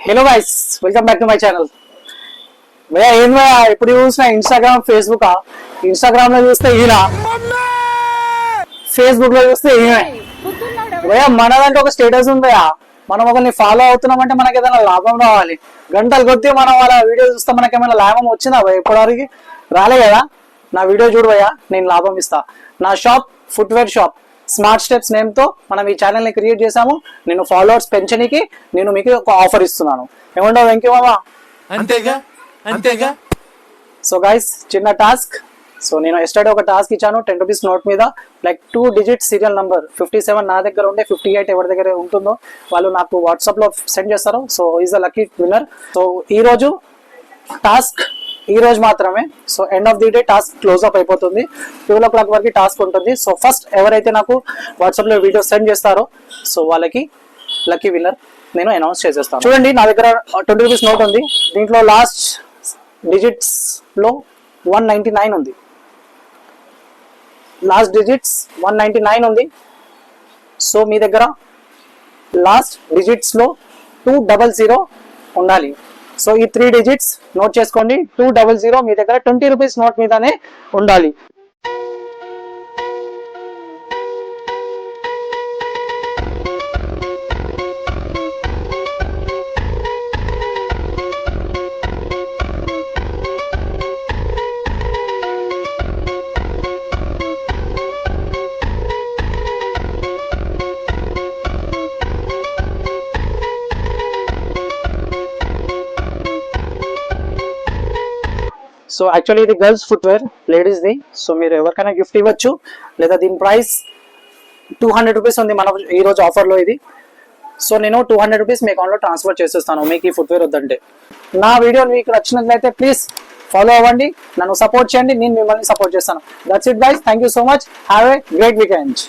Hello guys, welcome back to my channel. భయ్యా ఏం భయ్యా ఇప్పుడు చూసిన ఇన్స్టాగ్రామ్ ఫేస్బుక్, ఇన్స్టాగ్రామ్ లో చూస్తే ఈయన, ఫేస్బుక్ లో చూస్తే ఈయన. భయ్యా మనదంటే ఒక స్టేటస్ ఉంది భయ్యా, మనం ఒకరిని ఫాలో అవుతున్నామంటే మనకి ఏదైనా లాభం రావాలి. గంటలు కొద్ది మనం వాళ్ళ వీడియో చూస్తే మనకి ఏమైనా లాభం వచ్చిందా భయ్య? ఇప్పటివరకు రాలే కదా. నా వీడియో చూడు భయ్యా, నేను లాభం ఇస్తా. నా shop footwear shop smart steps name తో మనం ఈ ఛానల్ ని క్రియేట్ చేసాము. నేను ఫాలోవర్స్ పెంచడానికి నేను మీకు ఒక ఆఫర్ ఇస్తున్నాను. ఏమంటావు వెంకీ మామా? అంతేగా అంతేగా. సో గైస్, చిన్న టాస్క్. సో నేను ఎస్టర్డే ఒక టాస్క్ ఇచ్చాను 10 రూపీస్ నోట్ మీద, లైక్ 2 డిజిట్ సీరియల్ నంబర్ 57 నా దగ్గర ఉండే, 58 ఎవరి దగ్గర ఉంటుందో వాళ్ళు నాకు వాట్సాప్ లో సెండ్ చేస్తారు. So is the lucky winner. So ఈ రోజు టాస్క్, ఈ రోజు మాత్రమే. So end of the day task close up అయిపోతుంది. 12 o'clock వరకు టాస్క్ ఉంటుంది. సో ఫస్ట్ ఎవరైతే నాకు వాట్సాప్ లో వీడియో సెండ్ చేస్తారో సో వాళ్ళకి లక్కీ విన్నర్ నేను అనౌన్స్ చేసేస్తాను. చూడండి, నా దగ్గర 20 రూపీస్ నోట్ ఉంది. దీంట్లో లాస్ట్ డిజిట్స్ లో 199 ఉంది. లాస్ట్ డిజిట్స్ 199 ఉంది. సో మీ దగ్గర లాస్ట్ డిజిట్స్ లో 200 ఉండాలి. సో ఈ 3 డిజిట్స్ నోట్ చేసుకోండి. 200 మీ దగ్గర 20 రూపీస్ నోట్ మీదనే ఉండాలి. సో యాక్చువల్లీ ఇది girls footwear, ladies the. So మీరు ఎవరికైనా గిఫ్ట్ ఇవ్వచ్చు, లేదా దీని ప్రైస్ 200 రూపీస్ ఉంది మన ఈ రోజు ఆఫర్ లో ఇది. సో నేను 200 రూపీస్ మీ అకౌంట్ లో ట్రాన్స్ఫర్ చేసేస్తాను మీకు ఈ ఫుట్వేర్ వద్దంటే. నా వీడియో మీకు నచ్చినట్లయితే ప్లీజ్ ఫాలో అవ్వండి, నన్ను సపోర్ట్ చేయండి, నేను మిమ్మల్ని సపోర్ట్ చేస్తాను. That's it guys, thank you so much, have a great weekend.